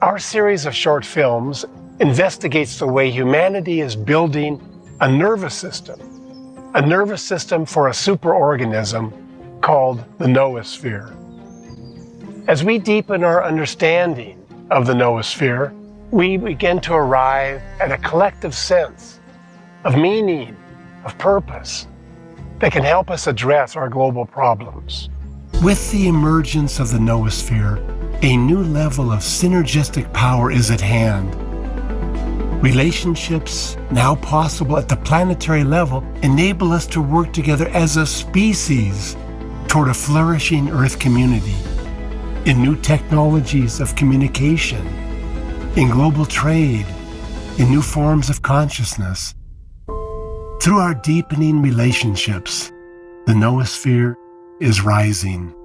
Our series of short films investigates the way humanity is building a nervous system for a superorganism called the Noosphere. As we deepen our understanding of the Noosphere, we begin to arrive at a collective sense of meaning, of purpose, that can help us address our global problems. With the emergence of the Noosphere, a new level of synergistic power is at hand. Relationships, now possible at the planetary level, enable us to work together as a species toward a flourishing Earth community, in new technologies of communication, in global trade, in new forms of consciousness. Through our deepening relationships, the Noosphere is rising.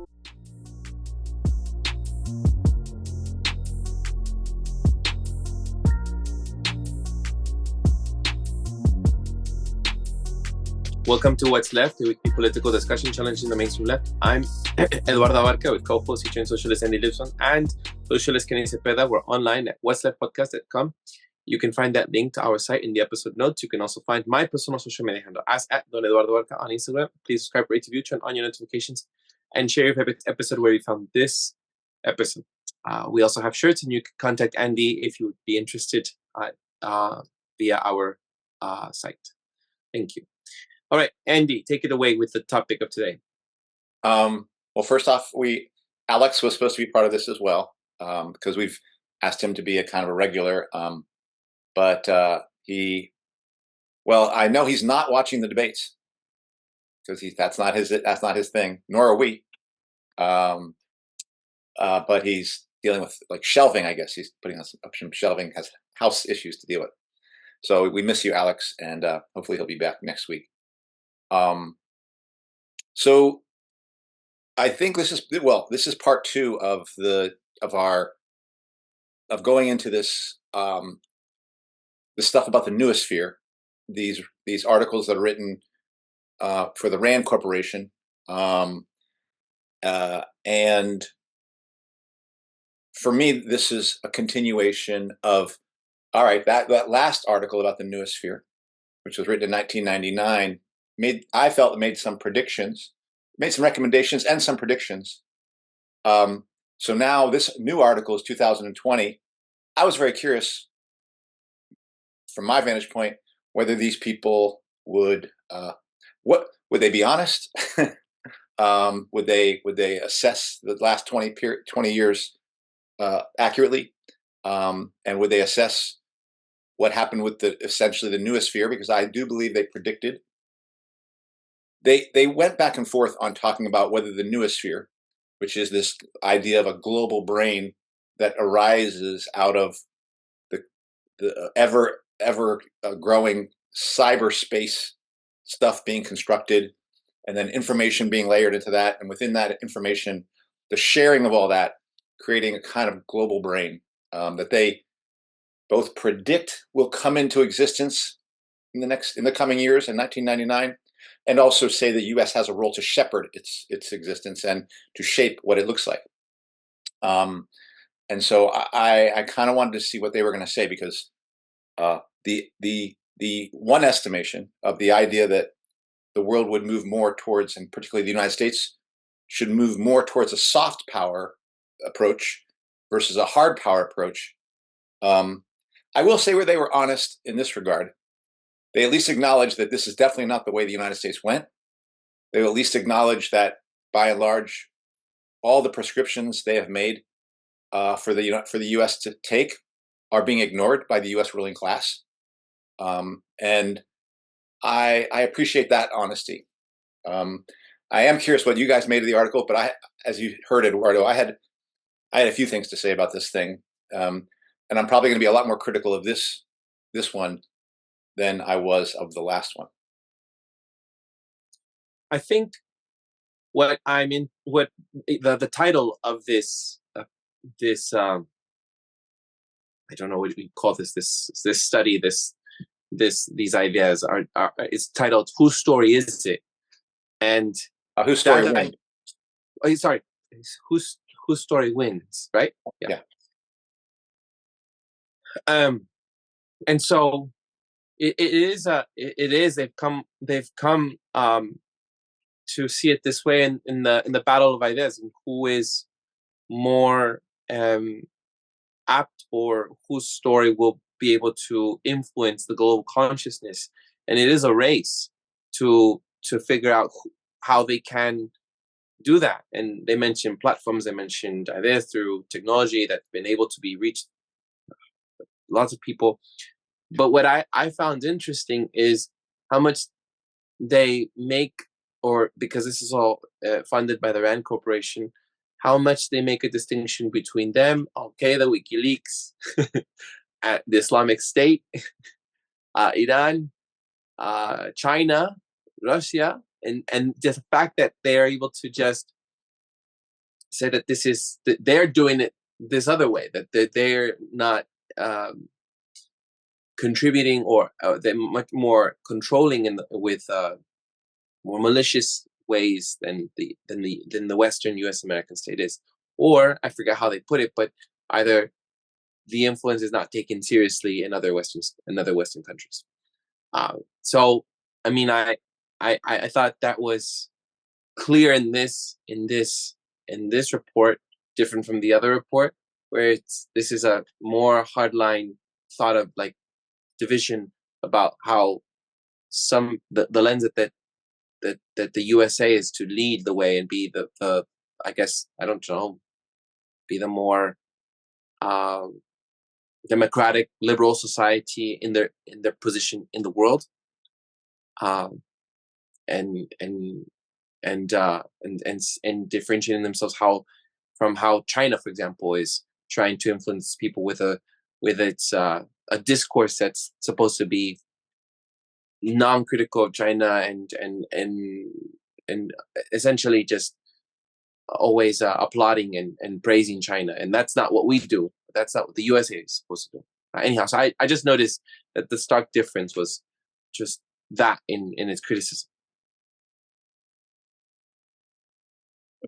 Welcome to What's Left, a weekly political discussion challenging the mainstream left. I'm Eduardo with co-host featuring socialist Andy Lipson and socialist Kenny Cepeda. We're online at what'sleftpodcast.com. You can find that link to our site in the episode notes. You can also find my personal social media handle as at Don Eduardo Barca on Instagram. Please subscribe, rate, review, turn on your notifications, and share your favorite episode where you found this episode. We also have shirts, and you can contact Andy if you would be interested via our site. Thank you. All right, Andy, take it away with the topic of today. Well, first off, Alex was supposed to be part of this as well, because we've asked him to be a kind of a regular. But I know he's not watching the debates because that's not his thing, nor are we. But he's dealing with like shelving, I guess. He's putting up some shelving, has house issues to deal with. So we miss you, Alex, and hopefully he'll be back next week. So I think this is part two of going into this this stuff about the Noosphere, these articles that are written for the Rand Corporation, and for me this is a continuation of that last article about the Noosphere, which was written in 1999. I felt it made some predictions, made some recommendations and some predictions. So now this new article is 2020. I was very curious, from my vantage point, whether these people would they be honest? Would they assess the last 20 years accurately? And would they assess what happened with essentially the Noosphere? Because I do believe they predicted. They went back and forth on talking about whether the Noosphere, which is this idea of a global brain that arises out of the ever growing cyberspace stuff being constructed, and then information being layered into that, and within that information, the sharing of all that, creating a kind of global brain that they both predict will come into existence in the coming years in 1999. And also say the U.S. has a role to shepherd its existence and to shape what it looks like. And so I kind of wanted to see what they were going to say, because the one estimation of the idea that the world would move more towards, and particularly the United States, should move more towards a soft power approach versus a hard power approach. I will say where they were honest in this regard. They at least acknowledge that this is definitely not the way the United States went. They at least acknowledge that, by and large, all the prescriptions they have made for the U.S. to take are being ignored by the U.S. ruling class, and I appreciate that honesty. I am curious what you guys made of the article, but as you heard, Eduardo, I had a few things to say about this thing, and I'm probably going to be a lot more critical of this one than I was of the last one. I think the title of this I don't know what we call this study, these ideas are it's titled "Whose Story Is It?" And whose story wins? Sorry, whose story wins? Right? Yeah. And so it is they've come to see it this way in the battle of ideas, and who is more apt, or whose story will be able to influence the global consciousness. And it is a race to figure out how they can do that. And they mentioned platforms, they mentioned ideas through technology that's been able to be reached lots of people. But what I found interesting is how much they make, or because this is all funded by the RAND Corporation, how much they make a distinction between them, Al-Qaeda, WikiLeaks, the Islamic State, Iran, China, Russia, and just the fact that they are able to just say that that they're doing it this other way, that they're not contributing, or they're much more controlling with more malicious ways than the Western U.S. American state is. Or I forget how they put it, but either the influence is not taken seriously in other Western countries. So I mean, I thought that was clear in this report, different from the other report, where this is a more hardline thought of like division about how the lens that the USA is to lead the way and be the I guess, I don't know, be the more democratic liberal society in their position in the world, and differentiating themselves from how China, for example, is trying to influence people with its a discourse that's supposed to be non-critical of China and essentially just always applauding and praising China, and that's not what we do. That's not what the USA is supposed to do. Anyhow, so I just noticed that the stark difference was just that in its criticism.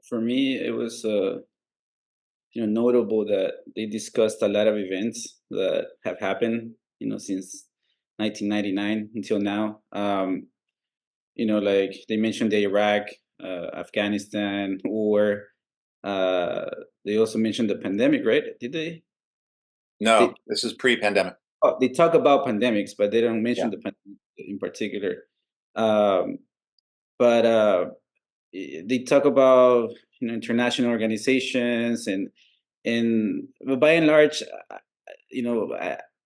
For me, it was notable that they discussed a lot of events that have happened, since 1999 until now. Like they mentioned the Iraq, Afghanistan war. They also mentioned the pandemic, right? Did they? No, this is pre-pandemic. Oh, they talk about pandemics, but they don't mention the pandemic in particular. But they talk about international organizations, and by and large,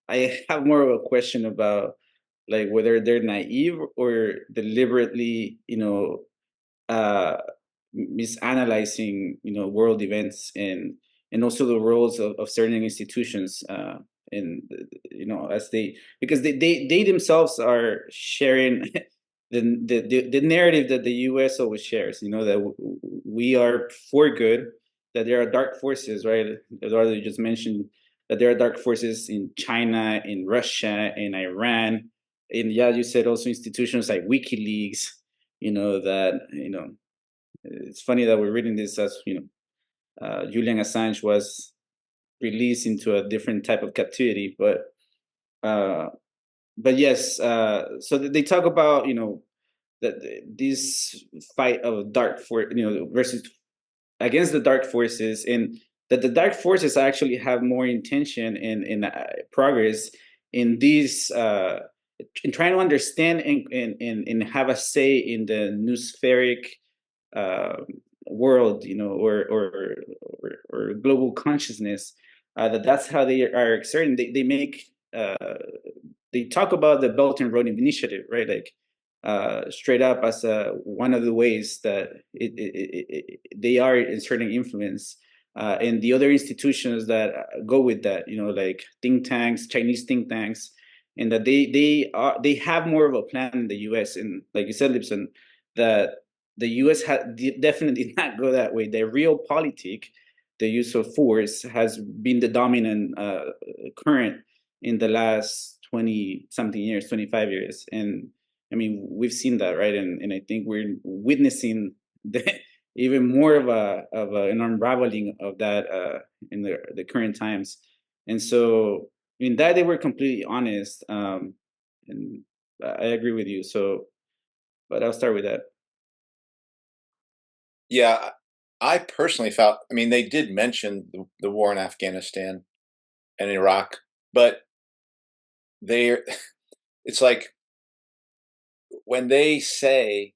I have more of a question about like whether they're naive or deliberately misanalyzing world events, and also the roles of certain institutions, and as because they themselves are sharing the narrative that the US always shares, that we are for good, that there are dark forces, right? Eduardo, you just mentioned that there are dark forces in China, in Russia, in Iran, and you said also institutions like WikiLeaks, that it's funny that we're reading this as Julian Assange was released into a different type of captivity, but yes, so they talk about that this fight of dark force, versus against the dark forces, and that the dark forces actually have more intention in progress in these in trying to understand and have a say in the noospheric world, or global consciousness. That's how they are exerting. They make they talk about the Belt and Road Initiative, right? Like straight up as one of the ways that they are inserting influence, and the other institutions that go with that, like think tanks, Chinese think tanks, and that they have more of a plan in the U.S. And like you said, Lipson, that the U.S. definitely did not go that way. The realpolitik, the use of force, has been the dominant current in the last 20-something years, 25 years. And I mean, we've seen that, right? And I think we're witnessing even more of an unraveling of that in the current times. And so mean, that they were completely honest, and I agree with you. So, but I'll start with that. Yeah, I personally felt, I mean, they did mention the war in Afghanistan and Iraq, but it's like when they say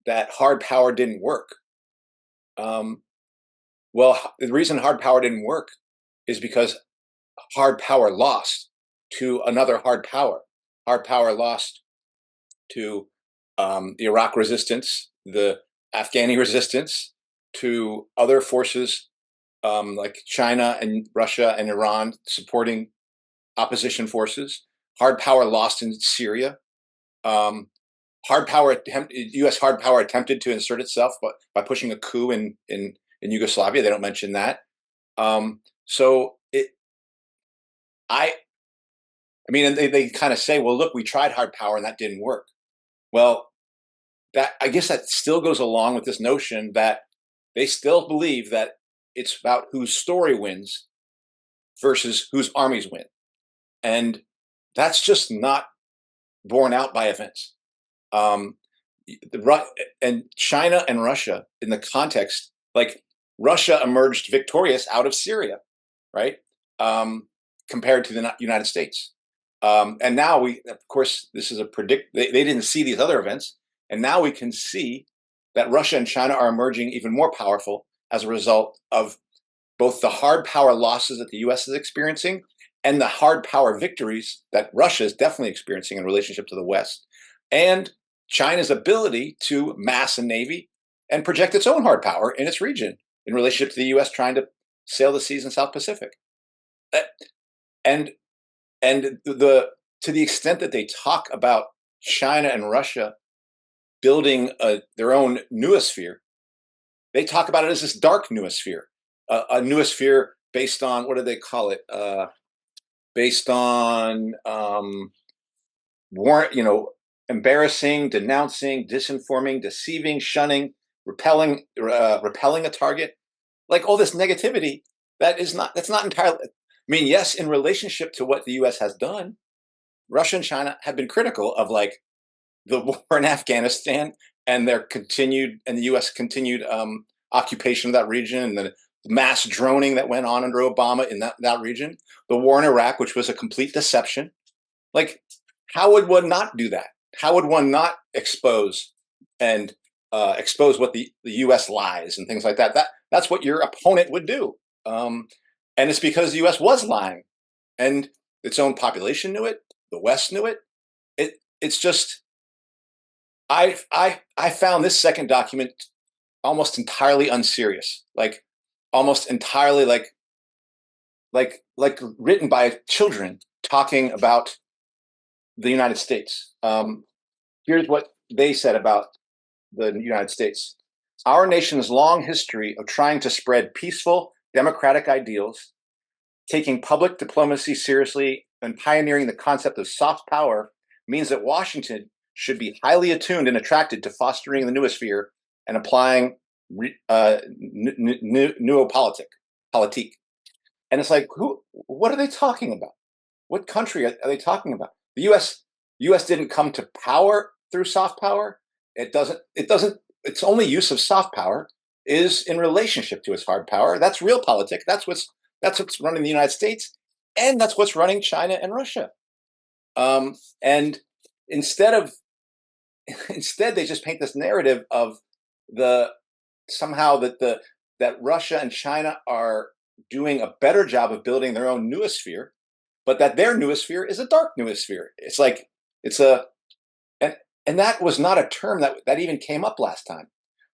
that hard power didn't work, well, the reason hard power didn't work is because hard power lost to another hard power. Hard power lost to the Iraq resistance, the Afghani resistance, to other forces like China and Russia and Iran supporting opposition forces. Hard power lost in Syria. U.S. hard power attempted to insert itself by pushing a coup in Yugoslavia. They don't mention that. So I mean, and they kind of say, well, look, we tried hard power and that didn't work. Well, I guess that still goes along with this notion that they still believe that it's about whose story wins versus whose armies win. And that's just not borne out by events. And China and Russia, in the context, like Russia emerged victorious out of Syria, right? Compared to the United States. And now of course, this is they didn't see these other events. And now we can see that Russia and China are emerging even more powerful as a result of both the hard power losses that the US is experiencing and the hard power victories that Russia is definitely experiencing in relationship to the West, and China's ability to mass a navy and project its own hard power in its region in relationship to the US trying to sail the seas in South Pacific. And to the extent that they talk about China and Russia building their own noosphere, they talk about it as this dark noosphere, a noosphere based on, what do they call it? Based on embarrassing, denouncing, disinforming, deceiving, shunning, repelling a target, like all this negativity that's not entirely. I mean, yes, in relationship to what the U.S. has done, Russia and China have been critical of like the war in Afghanistan and the U.S. continued occupation of that region, and the mass droning that went on under Obama in that region, the war in Iraq, which was a complete deception. Like, how would one not do that? How would one not expose what the U.S. lies and things like that? That's what your opponent would do. And it's because the U.S. was lying, and its own population knew it. The West knew it. It's just, I found this second document almost entirely unserious, like almost entirely like written by children talking about the United States. Here's what they said about the United States. Our nation's long history of trying to spread peaceful, democratic ideals, taking public diplomacy seriously, and pioneering the concept of soft power means that Washington should be highly attuned and attracted to fostering the noosphere and applying Noopolitik. And it's like, what are they talking about? What country are they talking about? The U.S. didn't come to power through soft power. Its only use of soft power is in relationship to its hard power. That's realpolitik. That's what's running the United States, and that's what's running China and Russia. And instead they just paint this narrative of that Russia and China are doing a better job of building their own noosphere, but that their noosphere is a dark noosphere. It's like and that was not a term that even came up last time.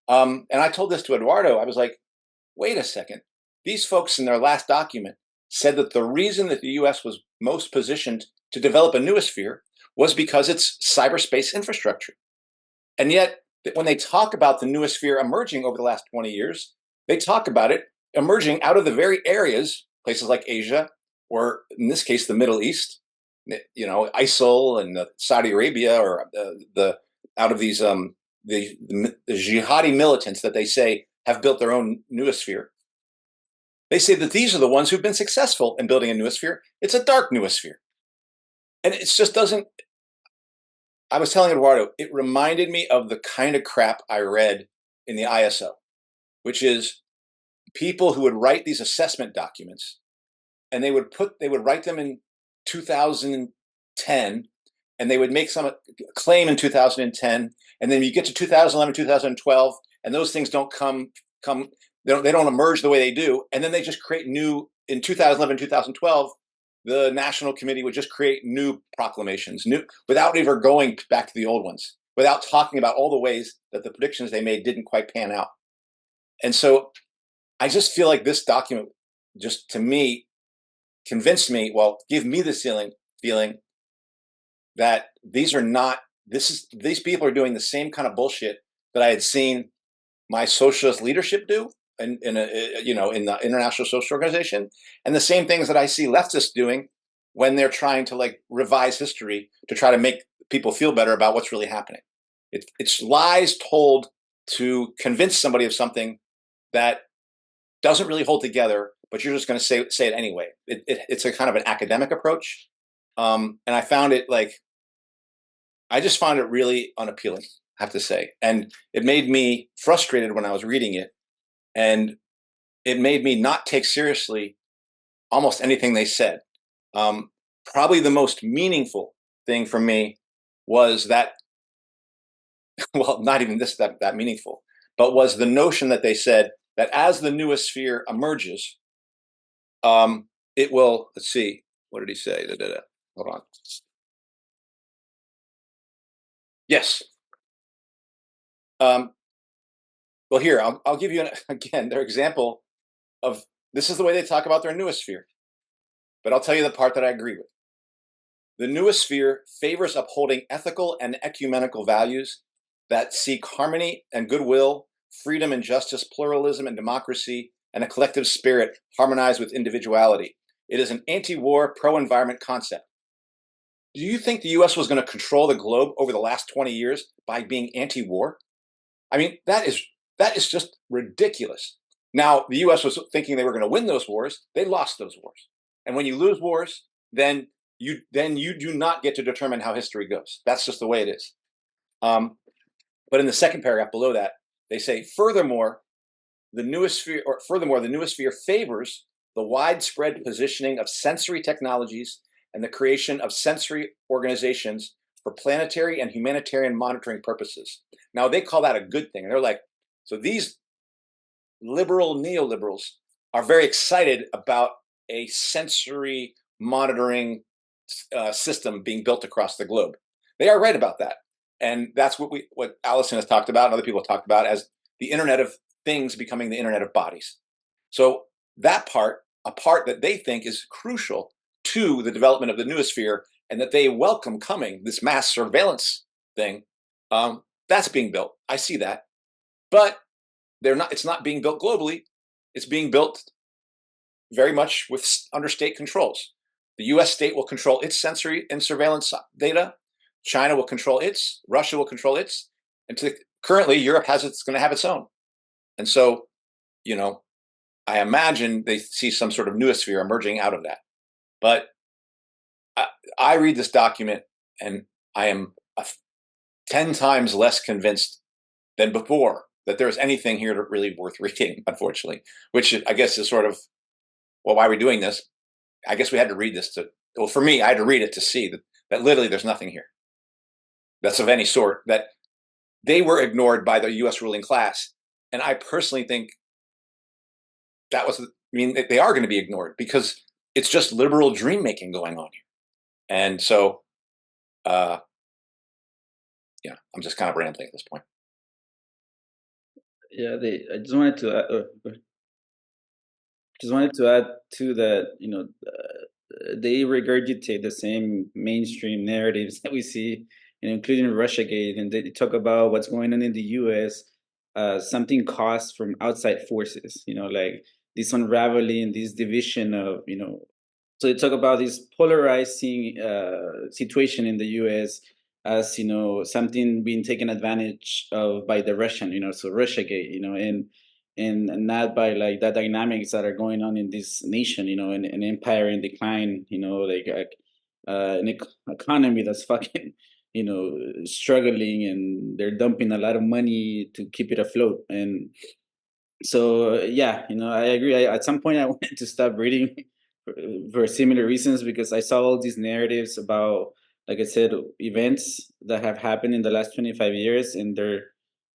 And I told this to Eduardo. I was like, wait a second. These folks in their last document said that the reason that the U.S. was most positioned to develop a noosphere was because it's cyberspace infrastructure. And yet, when they talk about the noosphere emerging over the last 20 years, they talk about it emerging out of the very areas, places like Asia, or in this case, the Middle East, ISIL and Saudi Arabia, or out of these the jihadi militants that they say have built their own noosphere. They say that these are the ones who've been successful in building a noosphere. It's a dark noosphere. And it just doesn't, I was telling Eduardo, it reminded me of the kind of crap I read in the ISO, which is people who would write these assessment documents, and they would write them in 2010, and they would make some claim in 2010, and then you get to 2011, 2012, and those things don't they don't emerge the way they do, and then they just create new, in 2011, 2012, the National Committee would just create new proclamations, without ever going back to the old ones, without talking about all the ways that the predictions they made didn't quite pan out. And so I just feel like this document, just to me, convinced me, well, give me the feeling that these people are doing the same kind of bullshit that I had seen my socialist leadership do in the International Social Organization, and the same things that I see leftists doing when they're trying to like revise history to try to make people feel better about what's really happening. It's lies told to convince somebody of something that doesn't really hold together, but you're just going to say it anyway. It's a kind of an academic approach, and I just found it really unappealing, I have to say, and it made me frustrated when I was reading it, and it made me not take seriously almost anything they said. Probably the most meaningful thing for me was that, well, not even that meaningful, but was the notion that they said that as the noosphere emerges, it will, let's see, what did he say? Hold on. Yes. Well, here, I'll give you, again, their example of, this is the way they talk about their noosphere. But I'll tell you the part that I agree with. The noosphere favors upholding ethical and ecumenical values that seek harmony and goodwill, freedom and justice, pluralism and democracy, and a collective spirit harmonized with individuality. It is an anti-war, pro-environment concept. Do you think the US was going to control the globe over the last 20 years by being anti-war? I mean, that is just ridiculous. Now, the US was thinking they were going to win those wars. They lost those wars. And when you lose wars, then you do not get to determine how history goes. That's just the way it is. But in the second paragraph below that, they say, furthermore, the noosphere favors the widespread positioning of sensory technologies and the creation of sensory organizations for planetary and humanitarian monitoring purposes. Now, they call that a good thing. And they're like, so these liberal neoliberals are very excited about a sensory monitoring system being built across the globe. They are right about that. And that's what Alison has talked about and other people have talked about as the Internet of Things becoming the Internet of Bodies. So that part, a part that they think is crucial to the development of the noosphere and that they welcome coming, this mass surveillance thing, that's being built. I see that. But it's not being built globally. It's being built very much under state controls. The US state will control its sensory and surveillance data. China will control its, Russia will control its, and currently Europe it's going to have its own. And so, I imagine they see some sort of noosphere emerging out of that. But I read this document and I am 10 times less convinced than before that there's anything here really worth reading, unfortunately, which I guess is sort of, well, why are we doing this? I guess we had to read this for me, I had to read it to see that literally there's nothing here that's of any sort, that they were ignored by the US ruling class. And I personally think they are going to be ignored because it's just liberal dream making going on here. And so, I'm just kind of rambling at this point. Yeah, I just wanted to add to that, they regurgitate the same mainstream narratives that we see, including Russiagate, and they talk about what's going on in the US, something caused from outside forces, like this unraveling, this division of, so they talk about this polarizing situation in the US as, something being taken advantage of by the Russian, so Russiagate, and and not by like the dynamics that are going on in this nation, an empire in decline, like an economy that's fucking, struggling, and they're dumping a lot of money to keep it afloat. And so, yeah, I agree. At some point, I wanted to stop reading for similar reasons, because I saw all these narratives about, like I said, events that have happened in the last 25 years, and they're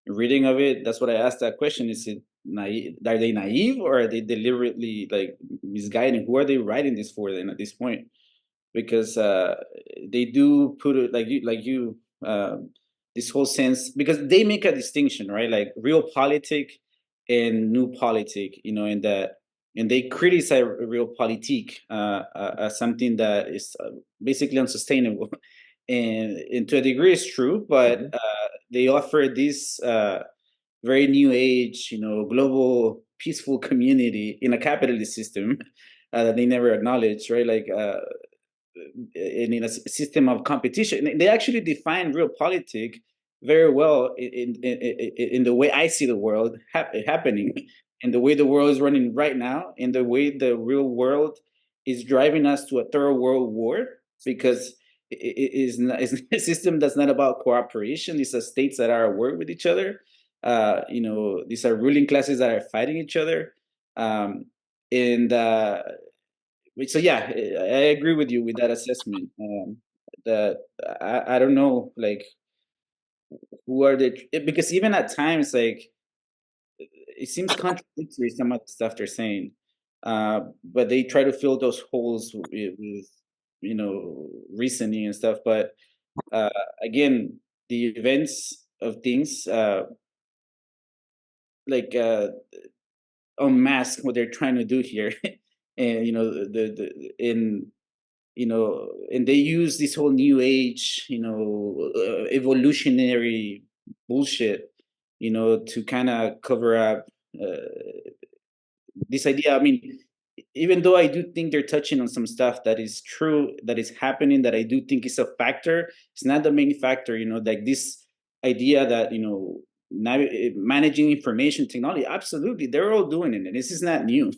reading of it. That's what I asked that question. Is it naive? Are they naive, or are they deliberately like misguiding? Who are they writing this for then at this point? Because they do put it like you this whole sense, because they make a distinction, right? Like realpolitik and Noopolitik, and they criticize realpolitik as something that is basically unsustainable. And to a degree it's true, but they offer this very new age, global peaceful community in a capitalist system that they never acknowledge, right? Like and in a system of competition. They actually define realpolitik very well in the way I see the world happening, and the way the world is running right now, and the way the real world is driving us to a third world war, because it is not, it's a system that's not about cooperation. These are states that are at war with each other. These are ruling classes that are fighting each other. And so yeah, I agree with you with that assessment. That I don't know, like, who are they? Because even at times, like, it seems contradictory, some of the stuff they're saying, but they try to fill those holes with reasoning and stuff. But again, the events of things, like unmask what they're trying to do here. And and they use this whole new age, evolutionary bullshit, to kind of cover up this idea. I mean, even though I do think they're touching on some stuff that is true, that is happening, that I do think is a factor, it's not the main factor, like this idea that, managing information technology, absolutely, they're all doing it. And this is not new.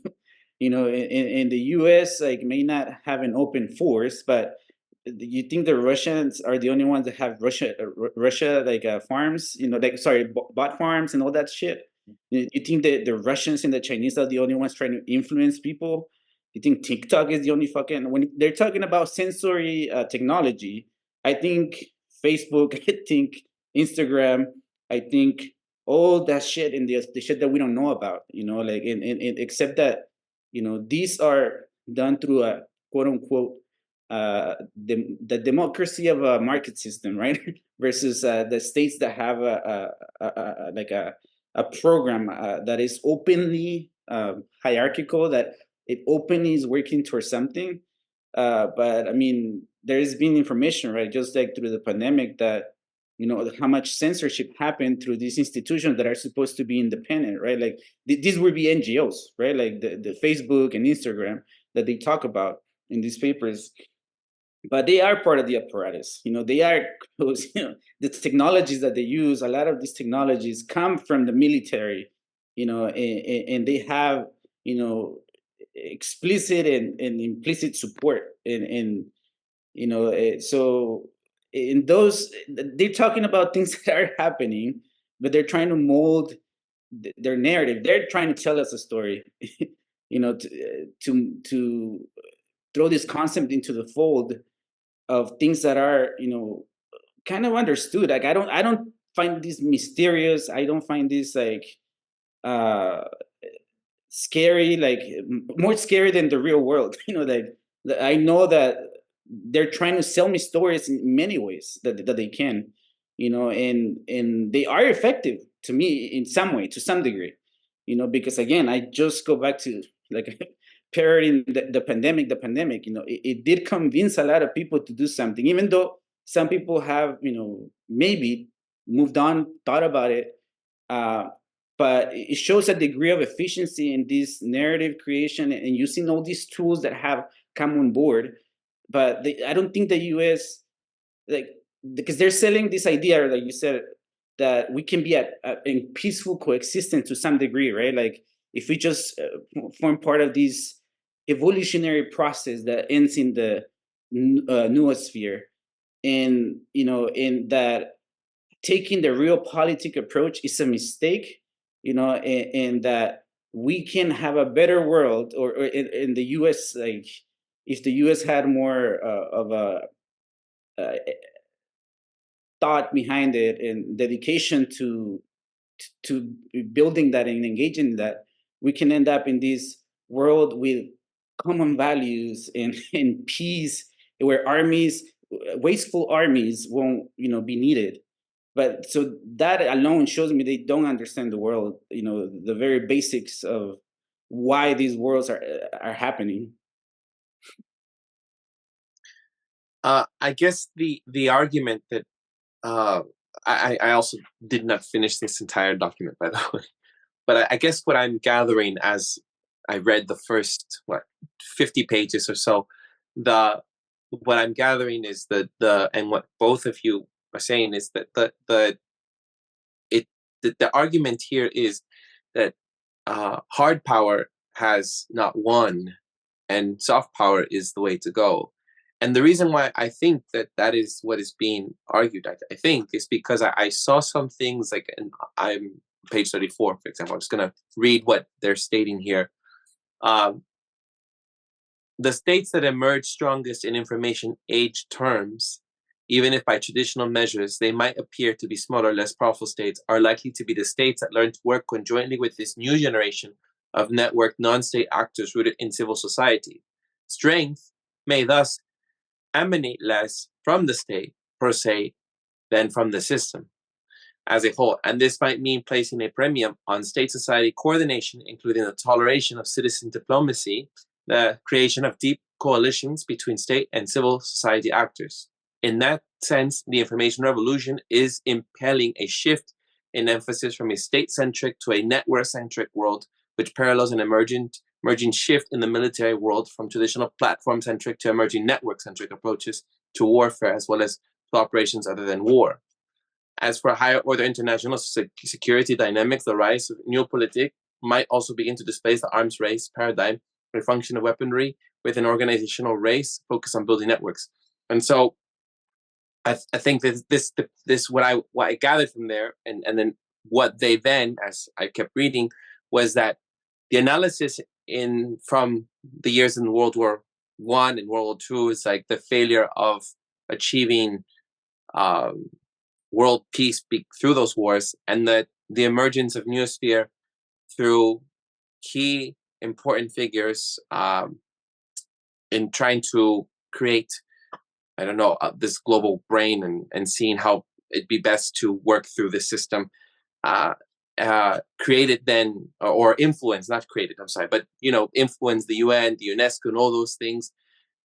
In the US, like, may not have an open force, but you think the Russians are the only ones that have Russia like farms, like, sorry, bot farms and all that shit? You think that the Russians and the Chinese are the only ones trying to influence people? You think TikTok is the only fucking, when they're talking about sensory technology, I think Facebook, I think Instagram, I think all that shit, and the shit that we don't know about, like, except that, these are done through a quote unquote the democracy of a market system, right? Versus the states that have a program that is openly hierarchical, that it openly is working towards something. But I mean, there's been information, right, just like through the pandemic, that how much censorship happened through these institutions that are supposed to be independent, right? Like these would be NGOs, right? Like the Facebook and Instagram that they talk about in these papers. But they are part of the apparatus. They are the technologies that they use. A lot of these technologies come from the military, and they have explicit and implicit support. So in those, they're talking about things that are happening, but they're trying to mold their narrative. They're trying to tell us a story, to throw this concept into the fold of things that are kind of understood. Like I don't find this mysterious. I don't find this like scary, like more scary than the real world. Like I know that they're trying to sell me stories in many ways that they can, and they are effective to me in some way, to some degree, because again, I just go back to like parroting the pandemic. It did convince a lot of people to do something, even though some people have, maybe moved on, thought about it. But it shows a degree of efficiency in this narrative creation and using all these tools that have come on board. But I don't think the US, like, because they're selling this idea, like you said, that we can be in peaceful coexistence to some degree, right? Like if we just form part of this evolutionary process that ends in the noosphere, and in that taking the realpolitik approach is a mistake, and that we can have a better world, or in the US, like if the US had more of a thought behind it and dedication to building that and engaging that, we can end up in this world with common values and peace, where wasteful armies won't be needed. But so that alone shows me they don't understand the world, the very basics of why these worlds are happening. I guess the argument that I also did not finish this entire document, by the way, but I guess what I'm gathering as I read the first 50 pages or so, what I'm gathering is and what both of you are saying is that the argument here is that hard power has not won, and soft power is the way to go. And the reason why I think that is what is being argued, I think, is because I saw some things like, and I'm page 34, for example. I'm just going to read what they're stating here. The states that emerge strongest in information age terms, even if by traditional measures they might appear to be smaller, less powerful states, are likely to be the states that learn to work conjointly with this new generation of networked non-state actors rooted in civil society. Strength may thus emanate less from the state per se than from the system as a whole. And this might mean placing a premium on state-society coordination, including the toleration of citizen diplomacy, the creation of deep coalitions between state and civil society actors. In that sense, the information revolution is impelling a shift in emphasis from a state-centric to a network-centric world, which parallels an emerging shift in the military world from traditional platform-centric to emerging network-centric approaches to warfare, as well as to operations other than war. As for higher order international security dynamics, the rise of Noopolitik might also begin to displace the arms race paradigm, a function of weaponry with an organizational race focused on building networks. And so I think that this what I gathered from there, and then what they then, as I kept reading, was that the analysis from the years in World War I and World War II is like the failure of achieving world peace through those wars, and that the emergence of Noosphere through key important figures in trying to create, I don't know, this global brain and seeing how it'd be best to work through this system, created then, or influenced, not created, I'm sorry, but, influenced the UN, the UNESCO, and all those things.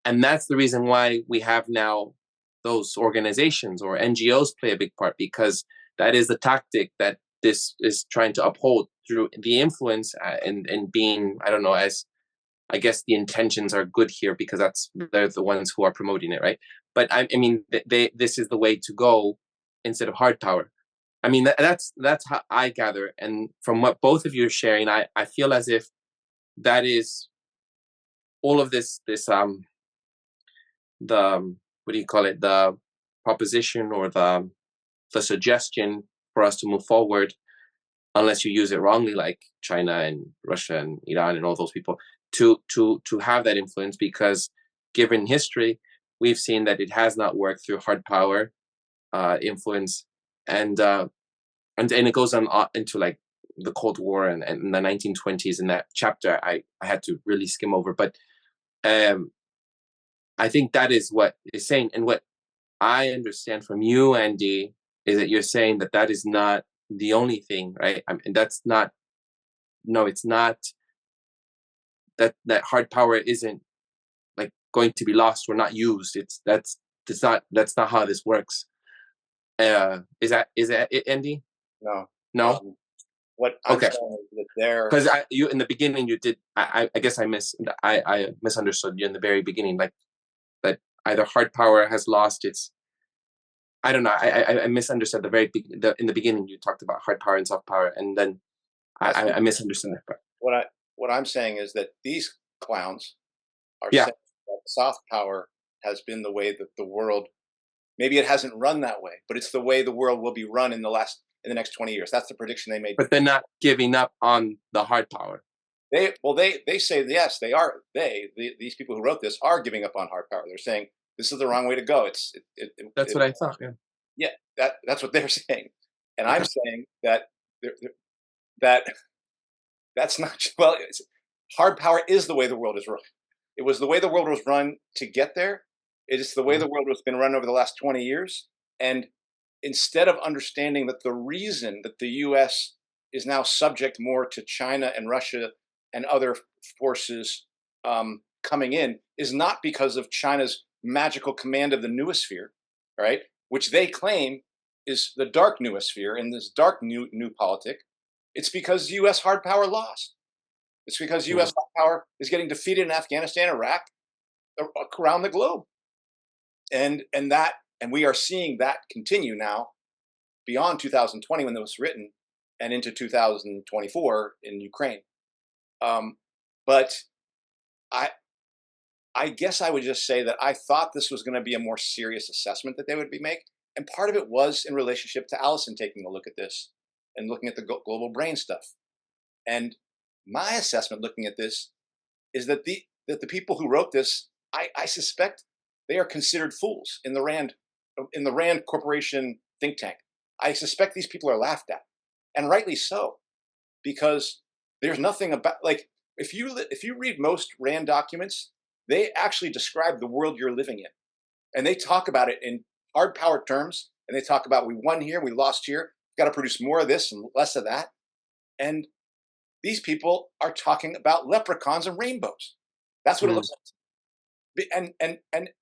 And that's the reason why we have now those organizations or NGOs play a big part, because that is the tactic that this is trying to uphold through the influence and being, I don't know, as I guess the intentions are good here because they're the ones who are promoting it, right? But I mean, this is the way to go instead of hard power. I mean, that's how I gather. And from what both of you are sharing, I feel as if that is all of this the what do you call it, the proposition or the suggestion for us to move forward, unless you use it wrongly, like China and Russia and Iran and all those people, to have that influence, because given history, we've seen that it has not worked through hard power influence, and it goes on into like the Cold War and the 1920s. In that chapter, I had to really skim over, but I think that is what is saying. And what I understand from you, Andy, is that you're saying that is not the only thing, right? And that's not. No, it's not. That hard power isn't like going to be lost or not used. That's not how this works. Is that it, Andy? No. What I'm saying is that there, because you in the beginning you did. I guess I misunderstood you in the very beginning, like that either hard power has lost its I don't know. I misunderstood in the beginning. You talked about hard power and soft power, and then I misunderstood that part. What I'm saying is that these clowns are Yeah. saying that soft power has been the way that the world. Maybe it hasn't run that way, but it's the way the world will be run in the next 20 years. That's the prediction they made. But they're not giving up on the hard power. They say yes, they are. These people who wrote this are giving up on hard power. They're saying this is the wrong way to go. That's what I thought. Yeah. Yeah, that's what they're saying, and I'm saying that that's not well. Hard power is the way the world is run. It was the way the world was run to get there. It is the way the world has been run over the last 20 years. And instead of understanding that the reason that the U.S. is now subject more to China and Russia and other forces coming in is not because of China's magical command of the noosphere, right? Which they claim is the dark noosphere and this dark Noopolitik. It's because U.S. hard power lost. It's because U.S. hard power is getting defeated in Afghanistan, Iraq, around the globe, and we are seeing that continue now beyond 2020 when it was written, and into 2024 in Ukraine. But I guess I would just say that I thought this was going to be a more serious assessment that they would be make, and part of it was in relationship to Alison taking a look at this and looking at the global brain stuff. And my assessment looking at this is that the people who wrote this, I suspect they are considered fools in the Rand Corporation think tank. I suspect these people are laughed at, and rightly so, because there's nothing about, like, if you read most Rand documents, they actually describe the world you're living in, and they talk about it in hard power terms, and they talk about we won here, we lost here, got to produce more of this and less of that, and these people are talking about leprechauns and rainbows. That's what it looks like. And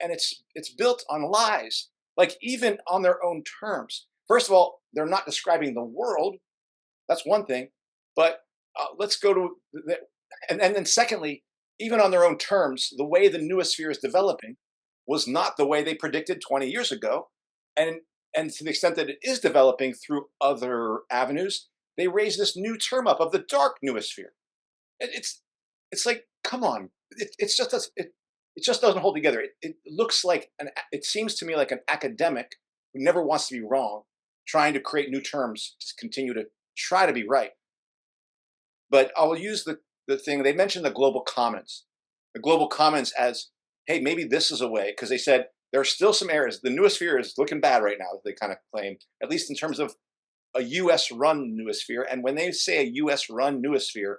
it's built on lies, like even on their own terms. First of all, they're not describing the world. That's one thing. But let's go to and then secondly, even on their own terms, the way the noosphere is developing was not the way they predicted 20 years ago. And to the extent that it is developing through other avenues, they raise this new term up of the dark noosphere. It's like, come on, it just doesn't hold together. It looks like it seems to me like an academic who never wants to be wrong, trying to create new terms to continue to try to be right. But I'll use the thing they mentioned, the global commons as, hey, maybe this is a way, because they said there are still some areas. The noosphere is looking bad right now, they kind of claim, at least in terms of a U.S.-run noosphere. And when they say a U.S.-run noosphere,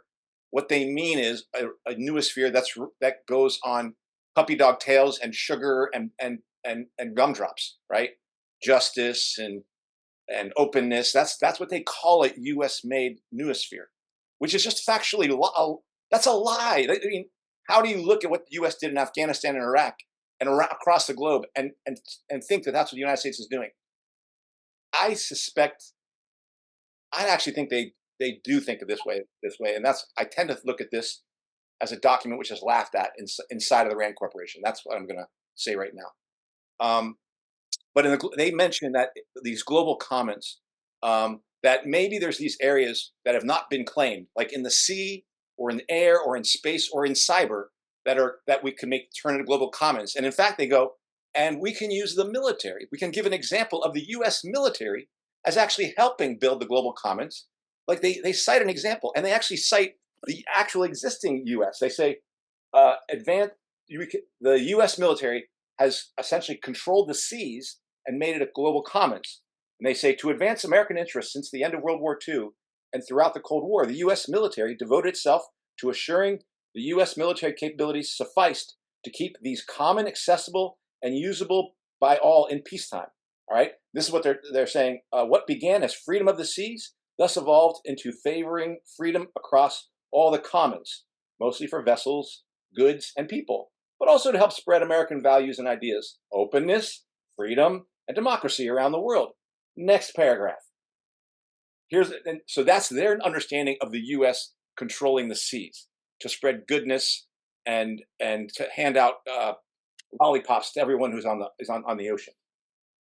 what they mean is a noosphere that goes on puppy dog tails and sugar and gumdrops, right? Justice and openness. That's what they call it, U.S.-made noosphere, which is just factually that's a lie. I mean, how do you look at what the U.S. did in Afghanistan and Iraq and across the globe and think that that's what the United States is doing? I actually think they do think of this way, and I tend to look at this as a document which is laughed at inside of the Rand Corporation. That's what I'm going to say right now. But they mentioned that these global commons, that maybe there's these areas that have not been claimed, like in the sea or in the air or in space or in cyber, that we can turn into global commons. And in fact, they go, and we can use the military. We can give an example of the U.S. military as actually helping build the global commons. Like they cite an example, and they actually cite the actual existing U.S. They say the U.S. military has essentially controlled the seas and made it a global commons. And they say, to advance American interests since the end of World War II and throughout the Cold War, the U.S. military devoted itself to assuring the U.S. military capabilities sufficed to keep these common, accessible, and usable by all in peacetime. All right, this is what they're saying. What began as freedom of the seas thus evolved into favoring freedom across all the commons, mostly for vessels, goods, and people, but also to help spread American values and ideas, openness, freedom, and democracy around the world. Next paragraph. So that's their understanding of the U.S. controlling the seas to spread goodness and to hand out lollipops to everyone who's on the ocean.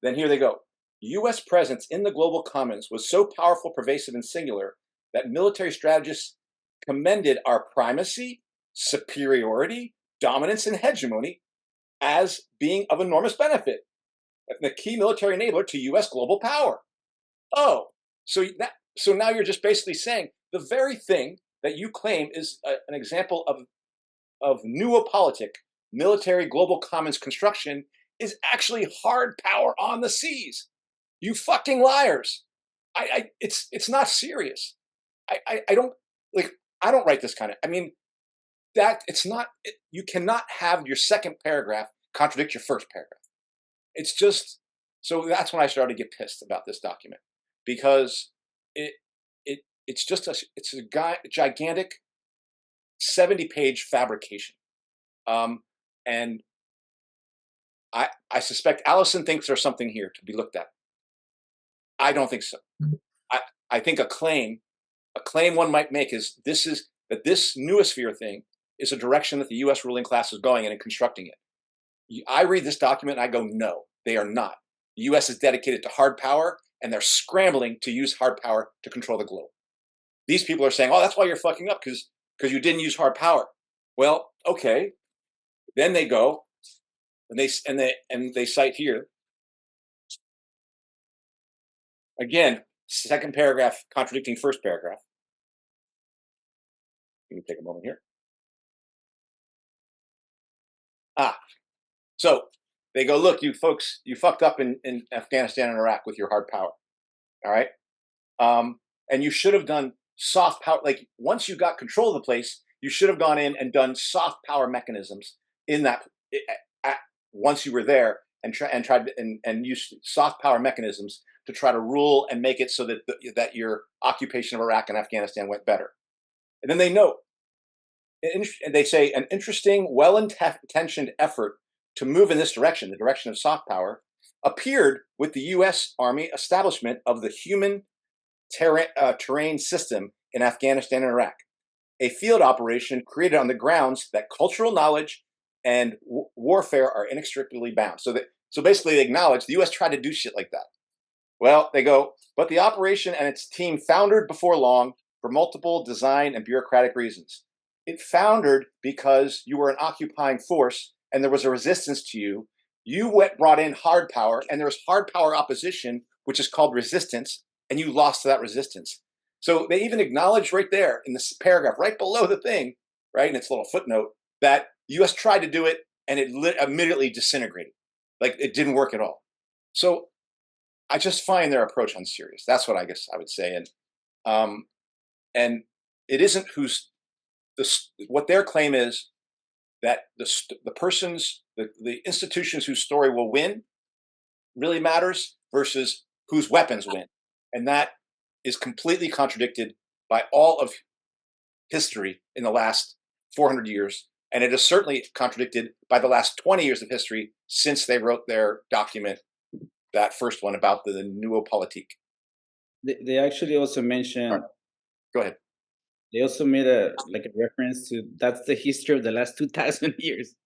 Then here they go. U.S. presence in the global commons was so powerful, pervasive, and singular that military strategists commended our primacy, superiority, dominance, and hegemony as being of enormous benefit, and the key military enabler to U.S. global power. Oh, so now you're just basically saying the very thing that you claim is an example of noopolitik, military global commons construction, is actually hard power on the seas. You fucking liars! It's not serious. I don't write this kind of. I mean, that it's not. You cannot have your second paragraph contradict your first paragraph. It's just so that's when I started to get pissed about this document, because it's just a gigantic 70-page fabrication, and I suspect Alison thinks there's something here to be looked at. I don't think so. I think a claim one might make is that this noosphere thing is a direction that the U.S. ruling class is going in and constructing it. I read this document and I go, no, they are not. The U.S. is dedicated to hard power, and they're scrambling to use hard power to control the globe. These people are saying, oh, that's why you're fucking up, because you didn't use hard power. Well, okay. Then they go and they cite here again, second paragraph contradicting first paragraph. Let me take a moment here. So they go, look, you folks, you fucked up in Afghanistan and Iraq with your hard power. All right. And you should have done soft power. Like, once you got control of the place, you should have gone in and done soft power mechanisms in that once you were there, and tried and used soft power mechanisms to try to rule and make it so that that your occupation of Iraq and Afghanistan went better. And then they note, and they say, an interesting, well-intentioned effort to move in this direction, the direction of soft power, appeared with the U.S. Army establishment of the Human Terrain System in Afghanistan and Iraq, a field operation created on the grounds that cultural knowledge and warfare are inextricably bound. So basically they acknowledge the U.S. tried to do shit like that. Well, they go, but the operation and its team foundered before long for multiple design and bureaucratic reasons. It foundered because you were an occupying force and there was a resistance to you. You brought in hard power, and there was hard power opposition, which is called resistance, and you lost to that resistance. So they even acknowledge right there in this paragraph, right below the thing, right, in its little footnote, that the U.S. tried to do it and it immediately disintegrated. Like, it didn't work at all. So I just find their approach unserious. That's what I guess I would say. And it isn't what their claim is, that the institutions whose story will win really matters versus whose weapons win. And that is completely contradicted by all of history in the last 400 years. And it is certainly contradicted by the last 20 years of history since they wrote their document, that first one about the noopolitik. They actually also mentioned. Right. Go ahead. They also made a reference to that's the history of the last 2,000 years,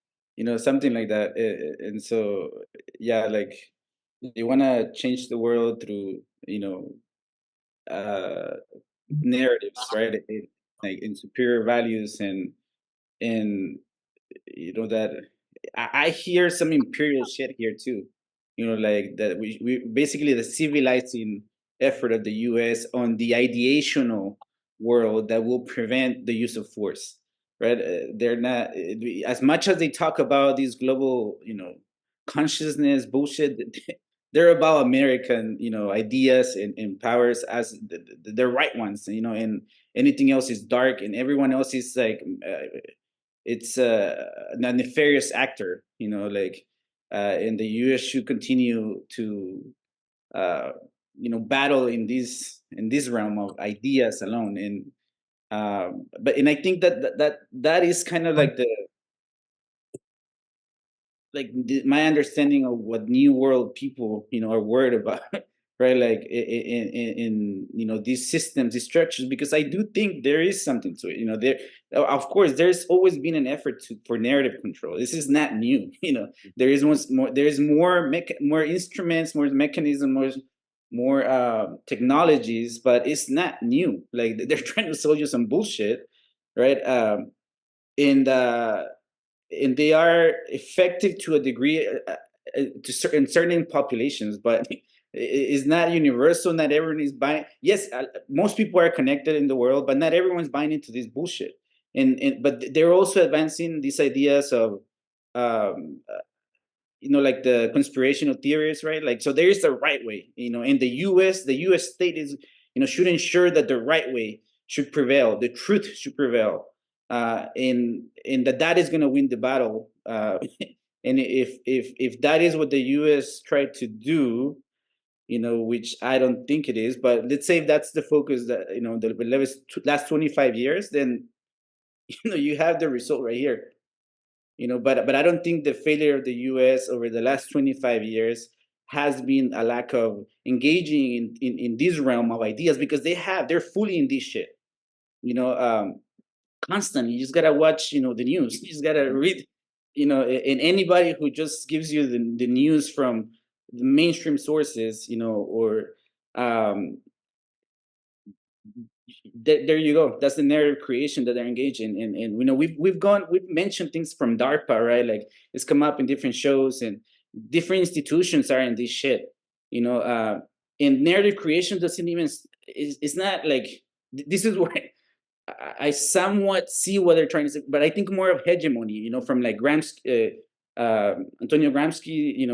something like that. And so, yeah, like, they want to change the world through, narratives, right? Like in superior values and that I hear some imperial shit here too, like that we basically the civilizing effort of the U.S. on the ideational world that will prevent the use of force, right? They're not, as much as they talk about these global, consciousness bullshit. They're about American, ideas and powers as the right ones, and anything else is dark, and everyone else is like, it's a nefarious actor, and the U.S. should continue to, battle in this realm of ideas alone, and I think that is kind of like my understanding of what New World people, are worried about. right? Like in these systems, these structures, because I do think there is something to it. There, of course, there's always been an effort for narrative control. This is not new. There is more instruments, more mechanisms, more technologies, but it's not new. Like they're trying to sell you some bullshit, right? And they are effective to a degree to certain populations, but it's not universal. Not everyone is buying. Yes, most people are connected in the world, but not everyone's buying into this bullshit. But they're also advancing these ideas of like the conspirational theories, right? Like, so there is the right way. In the U.S. state is should ensure that the right way should prevail, the truth should prevail, and that is going to win the battle. And if that is what the U.S. tried to do, which I don't think it is, but let's say if that's the focus that the last 25 years, then you have the result right here. But I don't think the failure of the U.S. over the last 25 years has been a lack of engaging in this realm of ideas, because they're fully in this shit. Constantly. You just gotta watch, the news. You just gotta read, and anybody who just gives you the news from the mainstream sources, or there you go. That's the narrative creation that they're engaged in. And we've mentioned things from DARPA, right? Like it's come up in different shows, and different institutions are in this shit. And narrative creation doesn't even it's not like this is where I somewhat see what they're trying to say, but I think more of hegemony, from like Antonio Gramsci,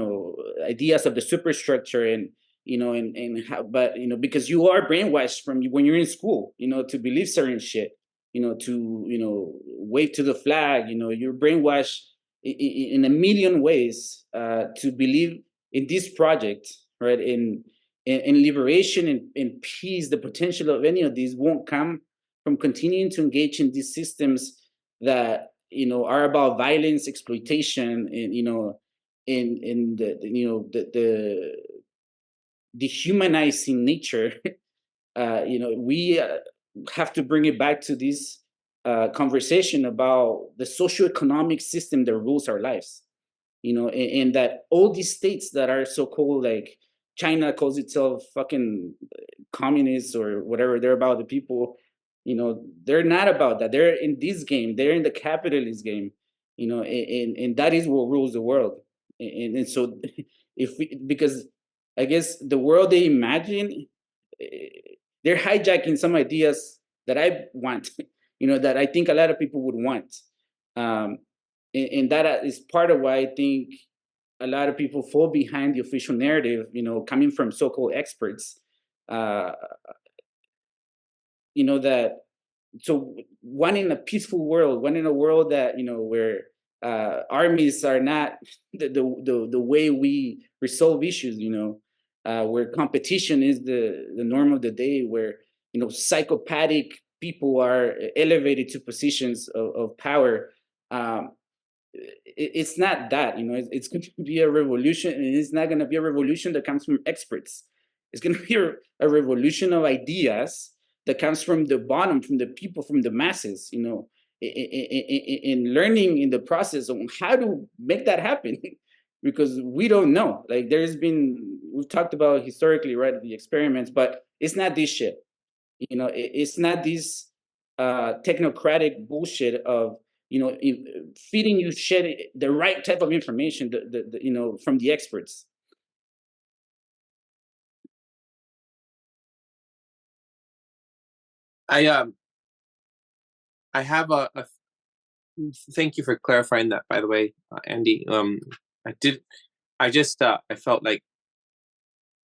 ideas of the superstructure, and and how, but because you are brainwashed from when you're in school, to believe certain shit, to wave to the flag, you're brainwashed in a million ways to believe in this project, right? In liberation and peace, the potential of any of these won't come from continuing to engage in these systems that are about violence, exploitation, and in the dehumanizing nature. We have to bring it back to this conversation about the socioeconomic system that rules our lives. And that all these states that are so-called, like China calls itself fucking communists or whatever, they're about the people. They're not about that. They're in this game. They're in the capitalist game. And that is what rules the world. And so, because I guess the world they imagine, they're hijacking some ideas that I want, that I think a lot of people would want. And that is part of why I think a lot of people fall behind the official narrative, coming from so-called experts. That, so one in a peaceful world, one in a world that where armies are not the way we resolve issues, where competition is the norm of the day, where psychopathic people are elevated to positions of power. It's not that, it's going to be a revolution, and it's not going to be a revolution that comes from experts. It's going to be a revolution of ideas that comes from the bottom, from the people, from the masses, in learning in the process on how to make that happen. Because we don't know. Like we've talked about historically, right, the experiments, but it's not this shit. It's not this technocratic bullshit of feeding you shit, the right type of information, from the experts. I have a thank you for clarifying that, by the way, Andy. I felt like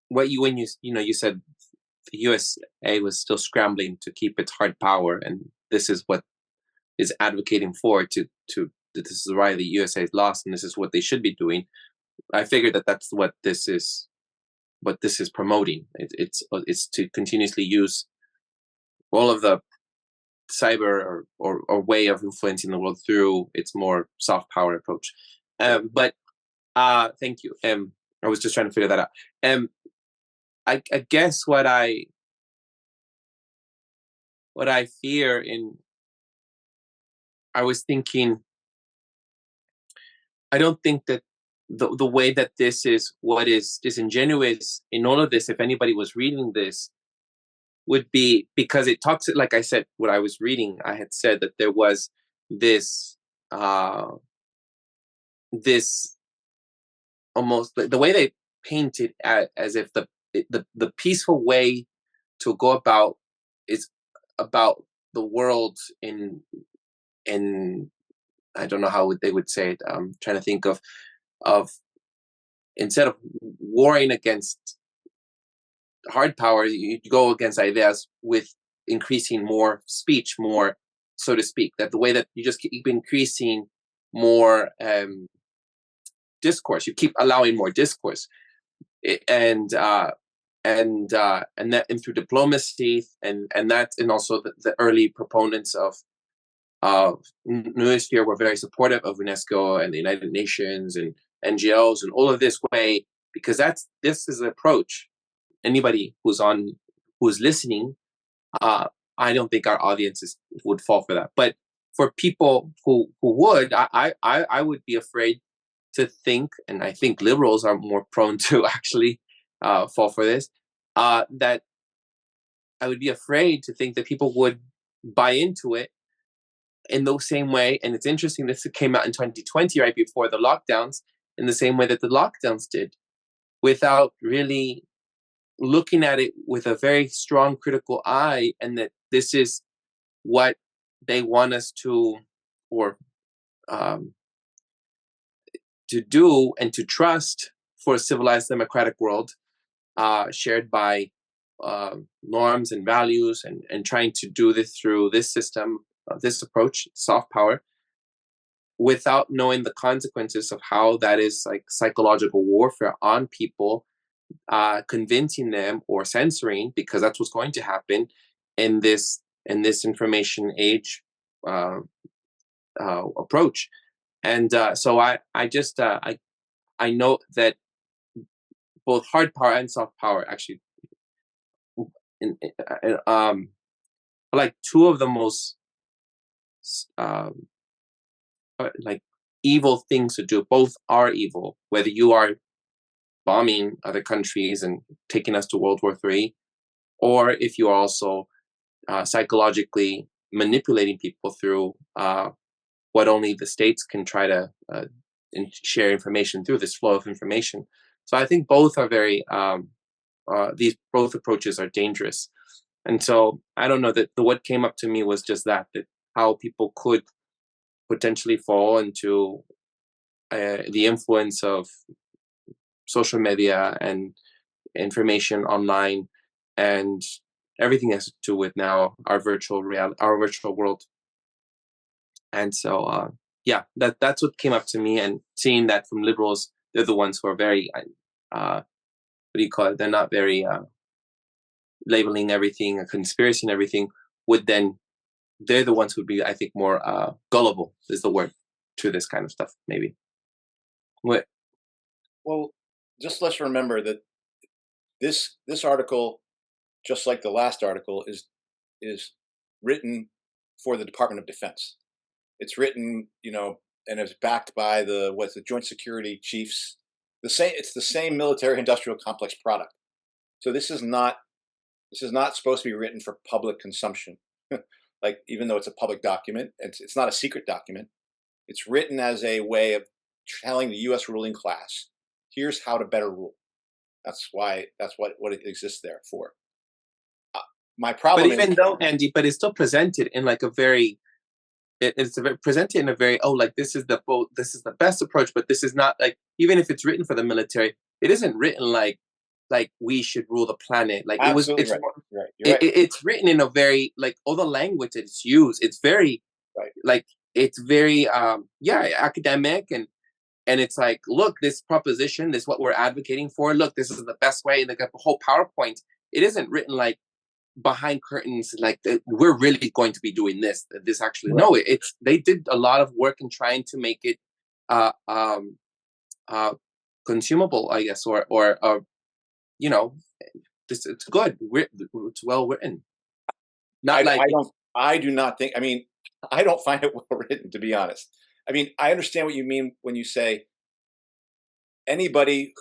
when you said the USA was still scrambling to keep its hard power, and this is what is advocating for this is why the USA is lost, and this is what they should be doing. I figured that's what this is promoting. It's to continuously use all of the cyber or way of influencing the world through its more soft power approach. But thank you. I was just trying to figure that out. I guess what I fear I was thinking, I don't think that the way that this is what is disingenuous in all of this, if anybody was reading this, would be because it talks, like I said, what I was reading, I had said that there was this this almost the way they paint it as if the peaceful way to go about is about the world in I don't know how they would say it. I'm trying to think of instead of warring against hard power, you go against ideas with increasing more speech, more, so to speak. That the way that you just keep increasing more discourse, you keep allowing more discourse, and through diplomacy, and also the early proponents of Noosphere were very supportive of UNESCO and the United Nations and NGOs and all of this way, because this is an approach. Anybody who's listening, I don't think our audiences would fall for that. But for people who would, I would be afraid to think, and I think liberals are more prone to actually fall for this, that I would be afraid to think that people would buy into it in the same way. And it's interesting, this came out in 2020, right before the lockdowns, in the same way that the lockdowns did, without really looking at it with a very strong critical eye, and that this is what they want us to, or to do and to trust for a civilized democratic world, shared by norms and values, and trying to do this through this system, this approach, soft power, without knowing the consequences of how that is like psychological warfare on people, convincing them or censoring, because that's what's going to happen in this information age approach. And so I know that both hard power and soft power actually, like two of the most like evil things to do. Both are evil, whether you are bombing other countries and taking us to World War III, or if you are also psychologically manipulating people through what only the states can try to share information through, this flow of information. So I think both are very, these both approaches are dangerous. And so I don't know, that what came up to me was just that how people could potentially fall into the influence of social media and information online, and everything has to do with now our virtual world. And so yeah, that's what came up to me, and seeing that from liberals, they're the ones who are very what do you call it, they're not very labeling everything a conspiracy and everything, they're the ones who would be, I think, more gullible is the word to this kind of stuff, maybe. What? Well, just let's remember that this article, just like the last article, is written for the Department of Defense. It's written, and it's backed by the Joint Security Chiefs. It's the same military-industrial complex product. So this is not supposed to be written for public consumption. Like, even though it's a public document, it's not a secret document. It's written as a way of telling the U.S. ruling class, here's how to better rule. That's what it exists there for. My problem, but even though, Andy, but it's still presented in like a very, presented in a very, like this is the best approach, but this is not, like, even if it's written for the military, it isn't written like we should rule the planet. Like, absolutely, it's right. You're right. It's written in a very, like, all the language that it's used, it's very right. Like, it's very academic, and it's like, look, this proposition, this is what we're advocating for, look, this is the best way, and they got the whole PowerPoint. It isn't written like behind curtains, like we're really going to be doing this actually, right. No, it's they did a lot of work in trying to make it consumable, I guess, or it's good. It's well written. Not I do not think. I mean, I don't find it well written, to be honest. I mean, I understand what you mean when you say anybody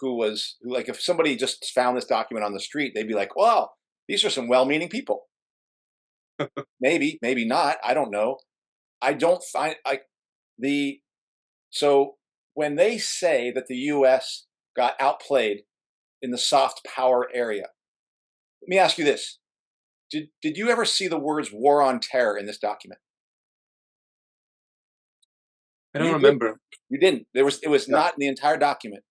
like, if somebody just found this document on the street, they'd be like, "Well, these are some well-meaning people." Maybe, maybe not. I don't know. I don't find so when they say that the U.S. got outplayed in the soft power area, let me ask you this: Did you ever see the words "war on terror" in this document? I don't remember. You didn't. It was not in the entire document.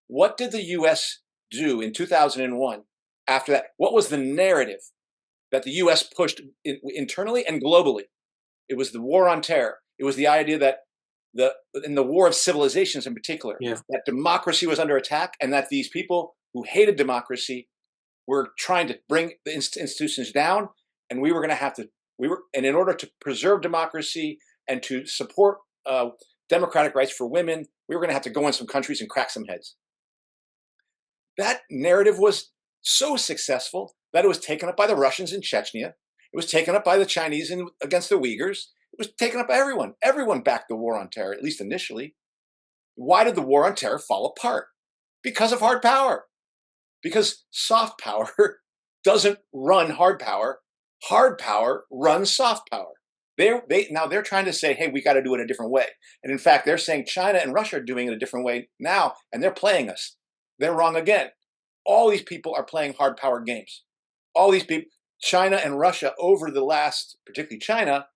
What did the U.S. do in 2001 after that? What was the narrative that the U.S. pushed internally and globally? It was the war on terror. It was the idea that in the war of civilizations in particular, that democracy was under attack, and that these people who hated democracy were trying to bring the institutions down, and and in order to preserve democracy and to support democratic rights for women, we were going to have to go in some countries and crack some heads. That narrative was so successful that it was taken up by the Russians in Chechnya. It was taken up by the Chinese against the Uyghurs. It was taken up by everyone. Everyone backed the war on terror, at least initially. Why did the war on terror fall apart? Because of hard power. Because soft power doesn't run hard power. Hard power runs soft power. Now they're trying to say, hey, we got to do it a different way. And in fact, they're saying China and Russia are doing it a different way now, and they're playing us. They're wrong again. All these people are playing hard power games. All these people, China and Russia, particularly China,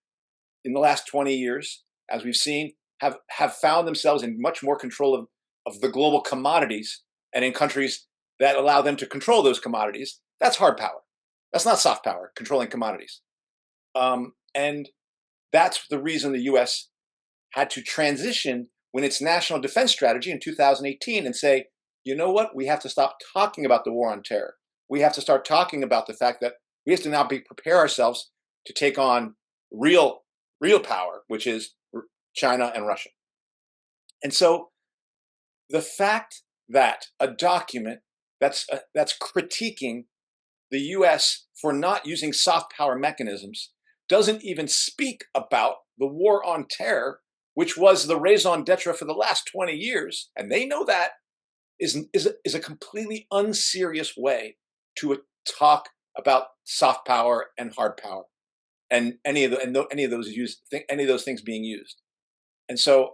in the last 20 years, as we've seen, have found themselves in much more control of the global commodities, and in countries that allow them to control those commodities. That's hard power. That's not soft power, controlling commodities. And that's the reason the U.S. had to transition when its national defense strategy in 2018 and say, you know what? We have to stop talking about the war on terror. We have to start talking about the fact that we have to now prepare ourselves to take on real power, which is China and Russia. And so the fact that a document that's critiquing the U.S. for not using soft power mechanisms doesn't even speak about the war on terror, which was the raison d'etre for the last 20 years, and they know that, is a completely unserious way to talk about soft power and hard power, and any of those things being used. And so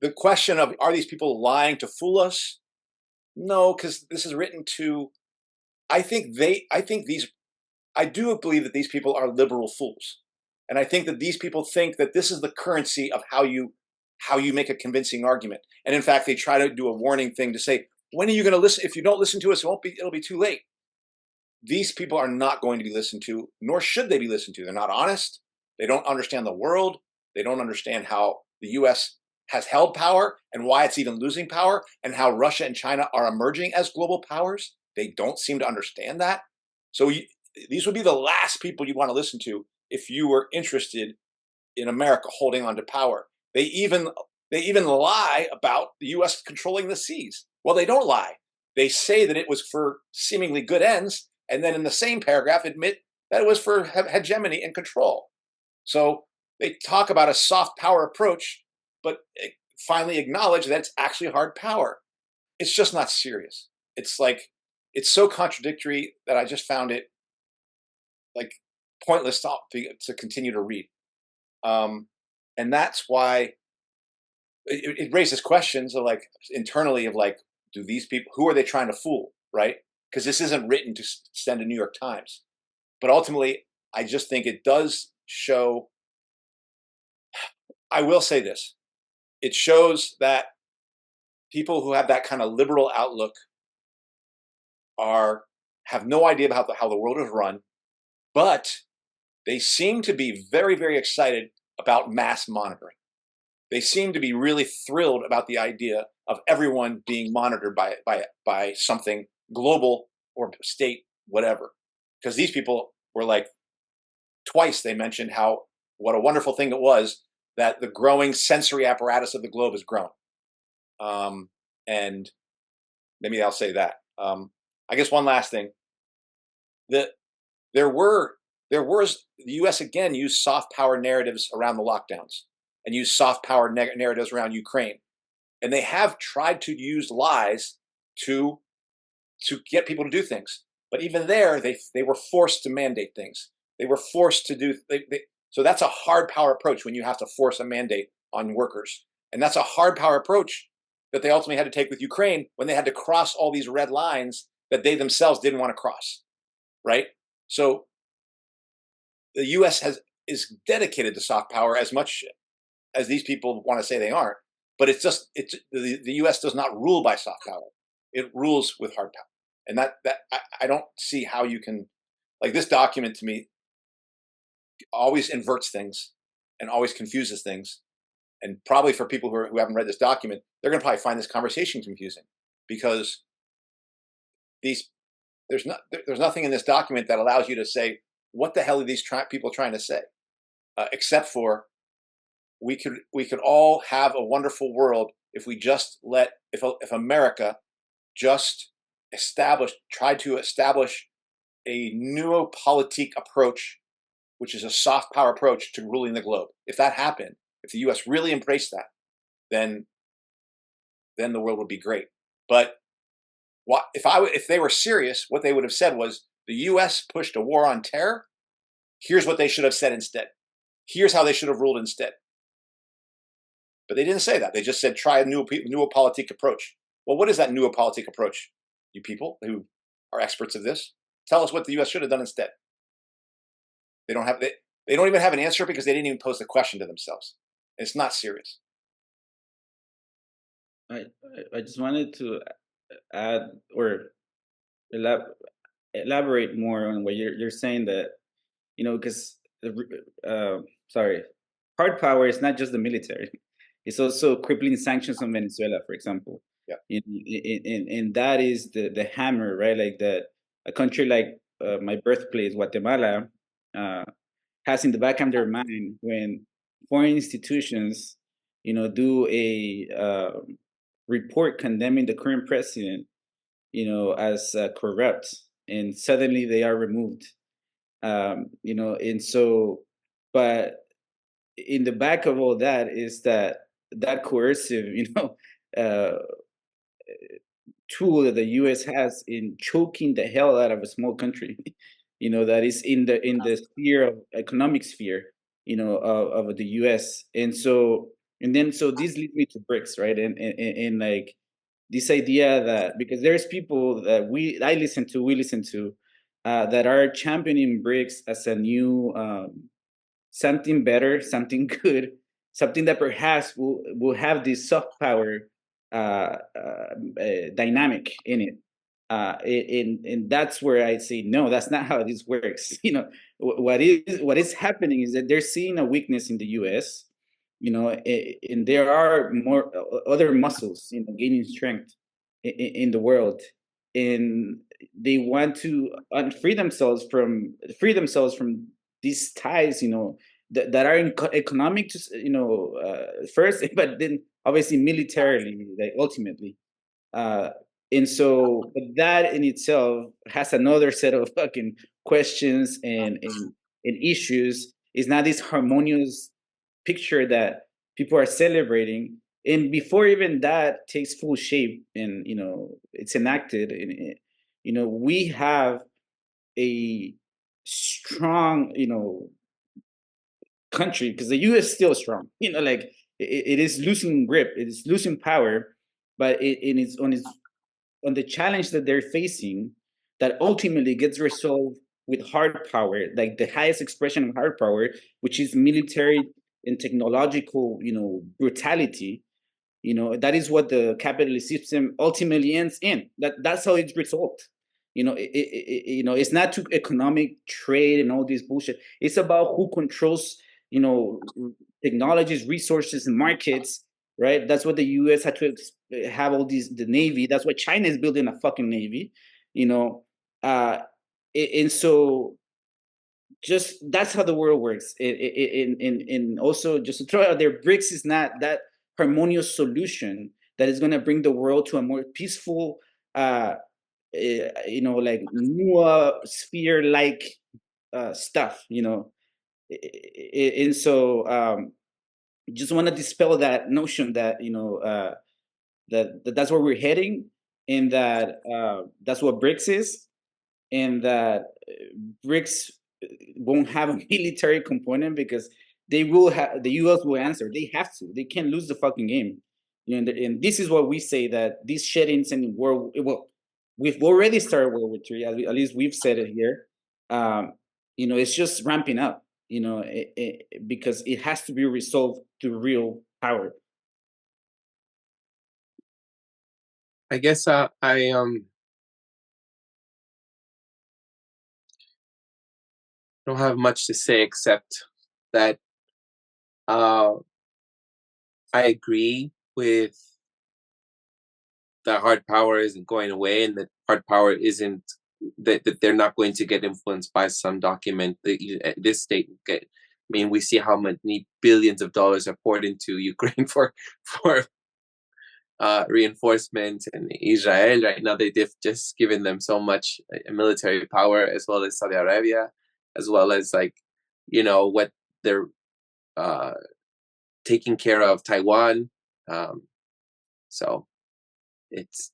the question of, are these people lying to fool us? No, because this is written to. I do believe that these people are liberal fools, and I think that these people think that this is the currency of how you make a convincing argument. And in fact, they try to do a warning thing to say, when are you going to listen? If you don't listen to us, it'll be too late. These people are not going to be listened to, nor should they be listened to. They're not honest. They don't understand the world. They don't understand how the U.S. has held power and why it's even losing power, and how Russia and China are emerging as global powers. They don't seem to understand that. So these would be the last people you want to listen to if you were interested in America holding on to power. They even lie about the U.S. controlling the seas. Well, they don't lie. They say that it was for seemingly good ends, and then in the same paragraph admit that it was for hegemony and control. So they talk about a soft power approach, but finally acknowledge that it's actually hard power. It's just not serious. It's so contradictory that I just found it like pointless to continue to read. And that's why it raises questions of internally of do these people, who are they trying to fool, right? Because this isn't written to send to New York Times. But ultimately, I just think it does show, I will say this, it shows that people who have that kind of liberal outlook have no idea about how the world is run, but they seem to be very, very excited about mass monitoring. They seem to be really thrilled about the idea of everyone being monitored by something global or state, whatever. Because these people were twice they mentioned what a wonderful thing it was that the growing sensory apparatus of the globe has grown. And maybe I'll say that. I guess one last thing. There was the U.S. again used soft power narratives around the lockdowns and used soft power narratives around Ukraine, and they have tried to use lies to get people to do things. But even there, they were forced to mandate things. They were forced to do. So that's a hard power approach when you have to force a mandate on workers, and that's a hard power approach that they ultimately had to take with Ukraine when they had to cross all these red lines that they themselves didn't want to cross, right? So the U.S. is dedicated to soft power as much as these people want to say they aren't, but the U.S. does not rule by soft power; it rules with hard power, and I don't see how you can, like, this document to me always inverts things and always confuses things, and probably for people who haven't read this document, they're going to probably find this conversation confusing because there's nothing in this document that allows you to say what the hell are these people trying to say, except for we could all have a wonderful world if we just if America just tried to establish a noopolitik approach, which is a soft power approach to ruling the globe. If that happened, if the U.S. really embraced that, then the world would be great. But if they were serious, what they would have said was the U.S. pushed a war on terror. Here's what they should have said instead. Here's how they should have ruled instead. But they didn't say that. They just said try a noopolitik approach. Well, what is that noopolitik approach? You people who are experts of this, tell us what the U.S. should have done instead. They don't even have an answer because they didn't even pose the question to themselves. It's not serious. I just wanted to add or elaborate more on what you're saying, that because hard power is not just the military; it's also crippling sanctions on Venezuela, for example. Yeah. And that is the hammer, right? Like that a country like my birthplace, Guatemala, has in the back of their mind when foreign institutions, do a report condemning the current president, as corrupt, and suddenly they are removed. And so, but in the back of all that is that coercive, tool that the U.S. has in choking the hell out of a small country, that is in the sphere of economic sphere, of the U.S. And so this leads me to BRICS, right? And like this idea that because there's people that we listen to that are championing BRICS as a new something better, something good, something that perhaps will have this soft power dynamic in it. And that's where I say no, that's not how this works. What is happening is that they're seeing a weakness in the U.S. And there are more other muscles, gaining strength in the world, and they want to free themselves from these ties, that are economic, first, but then obviously militarily, like ultimately. And so, but that in itself has another set of fucking questions and issues. It's not this harmonious picture that people are celebrating. And before even that takes full shape and it's enacted, and we have a strong country, because the U.S. is still strong. Like it is losing grip, it is losing power, but it's on the challenge that they're facing, that ultimately gets resolved with hard power, like the highest expression of hard power, which is military and technological, brutality. That is what the capitalist system ultimately ends in. That's how it's resolved. It's not to economic trade and all this bullshit. It's about who controls, technologies, resources, and markets. Right. That's what the U.S. had to have the Navy. That's why China is building a fucking Navy. And so just that's how the world works. And also just to throw out there, BRICS is not that harmonious solution that is going to bring the world to a more peaceful like Noosphere like stuff, and so just want to dispel that notion that that's where we're heading, and that that's what BRICS is, and that BRICS won't have a military component because they will have, the US will answer. They have to. They can't lose the fucking game. And this is what we say, that these sheddings in world, well, we've already started World War III. At least we've said it here. It's just ramping up. Because it has to be resolved through real power. I guess I don't have much to say except that I agree with that hard power isn't going away, and that hard power isn't that they're not going to get influenced by some document that this state get. I mean, we see how many billions of dollars are poured into Ukraine for reinforcement, and Israel right now they've just given them so much military power, as well as Saudi Arabia, as well as what they're taking care of Taiwan. So it's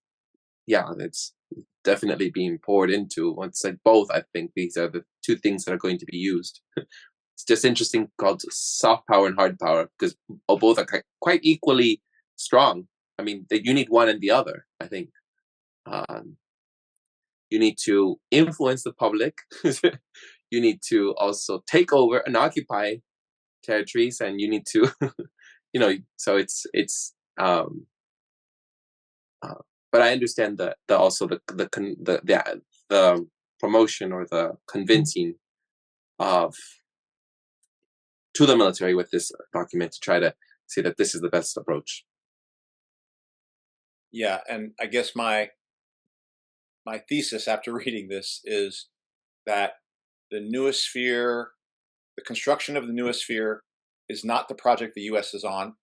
definitely being poured into. Once like both, I think these are the two things that are going to be used. It's just interesting called soft power and hard power, because both are quite equally strong. I mean, you need one and the other, I think. You need to influence the public. You need to also take over and occupy territories, and you need to, so it's but I understand also the promotion or the convincing of to the military with this document to try to see that this is the best approach. Yeah, and I guess my thesis after reading this is that the Noosphere, the construction of the Noosphere, is not the project the U.S. is on.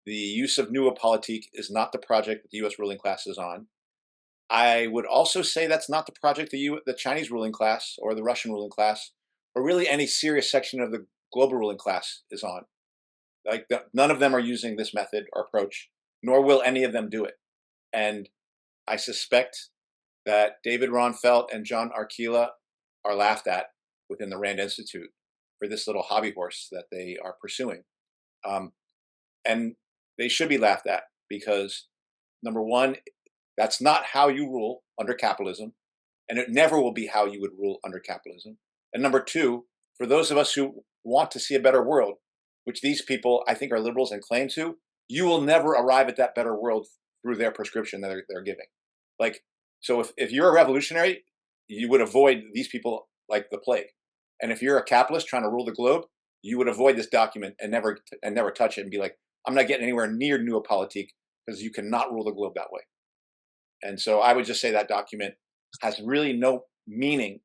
The use of Noopolitik is not the project that the U.S. ruling class is on. I would also say that's not the project the Chinese ruling class or the Russian ruling class, or really any serious section of the global ruling class is on. None of them are using this method or approach, nor will any of them do it. And I suspect that David Ronfelt and John Arkela are laughed at within the Rand Institute for this little hobby horse that they are pursuing. And they should be laughed at because, number one, that's not how you rule under capitalism, and it never will be how you would rule under capitalism. And number two, for those of us who want to see a better world, which these people I think are liberals and claim to, you will never arrive at that better world through their prescription that they're giving. So if you're a revolutionary, you would avoid these people like the plague. And if you're a capitalist trying to rule the globe, you would avoid this document and never touch it and be like, I'm not getting anywhere near Noopolitik, because you cannot rule the globe that way. And so I would just say that document has really no meaning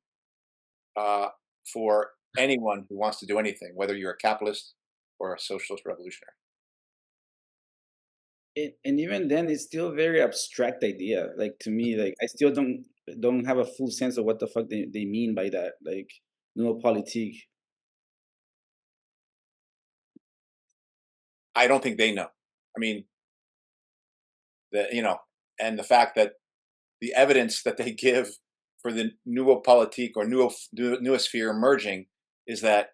for anyone who wants to do anything, whether you're a capitalist or a socialist revolutionary. And even then, it's still a very abstract idea. Like, to me, like, I still don't have a full sense of what the fuck they mean by that. Like, Noopolitik. I don't think they know. I mean, and the fact that the evidence that they give for the Noopolitik or Noosphere emerging is that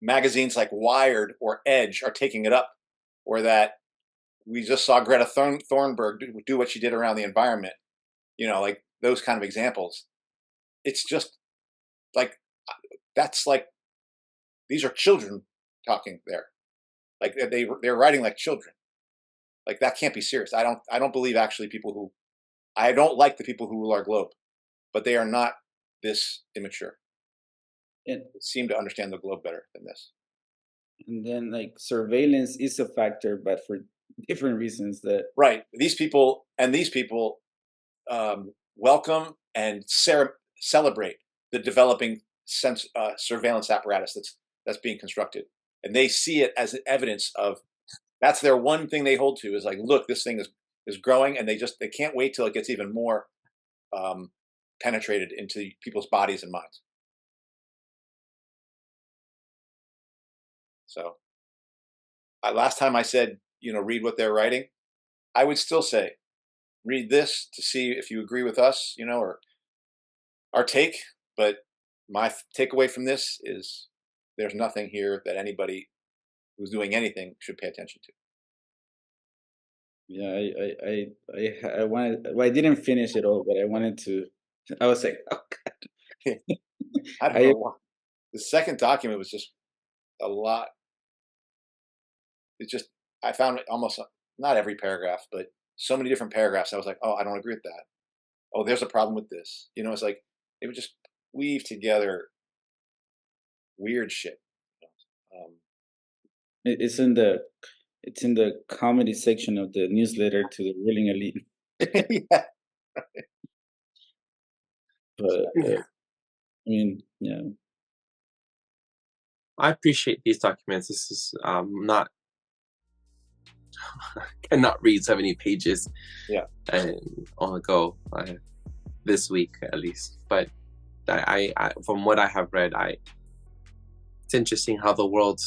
magazines like Wired or Edge are taking it up, or that we just saw Greta Thunberg do what she did around the environment, like those kind of examples. It's just like, that's like, these are children talking there. Like they're writing like children. Like, that can't be serious. I don't believe actually I don't like the people who rule our globe, but they are not this immature. And they seem to understand the globe better than this. And then, like, surveillance is a factor, but for different reasons. That right. These people welcome and celebrate the developing surveillance apparatus that's being constructed, and they see it as evidence of. That's their one thing they hold to, is like, look, this thing is growing, and they can't wait till it gets even more penetrated into people's bodies and minds. So last time I said, read what they're writing, I would still say, read this to see if you agree with us, or our take. But my takeaway from this is there's nothing here that anybody who's doing anything should pay attention to. Yeah, I wanted. Well, I didn't finish it all, but I wanted to. I was like, oh God. I don't know why. The second document was just a lot. It's just, I found almost not every paragraph, but so many different paragraphs. I was like, oh, I don't agree with that. Oh, there's a problem with this. It's like they would just weave together weird shit. It's in the comedy section of the newsletter to the ruling elite. Yeah. But I mean, yeah. I appreciate these documents. This is not cannot read 70 pages. Yeah. And on the go this week at least. But I from what I have read, it's interesting how the world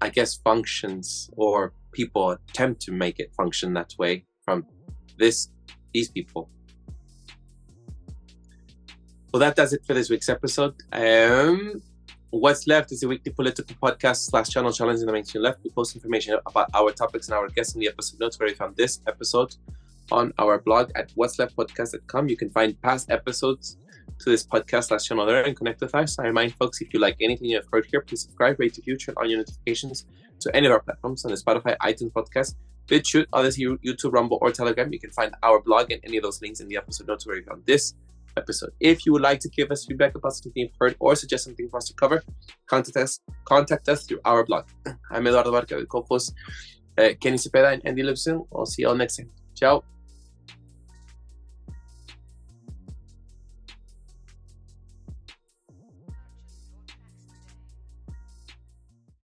I guess functions, or people attempt to make it function that way from these people. Well, that does it for this week's episode. What's Left is a weekly political podcast / channel challenging the mainstream left. We post information about our topics and our guests in the episode notes, where you found this episode on our blog at what'sleftpodcast.com. You can find past episodes to this podcast / channel there and connect with us. I remind folks, if you like anything you have heard here, please subscribe, rate, review, turn on your notifications to any of our platforms on the Spotify, iTunes podcast, Bitchute, Odyssey, YouTube, Rumble, or Telegram. You can find our blog and any of those links in the episode notes where you found this episode. If you would like to give us feedback about something you've heard or suggest something for us to cover, contact us through our blog. I'm Eduardo Barca with co-host Kenny Cepeda and Andy Lipson. I'll see you all next time. Ciao.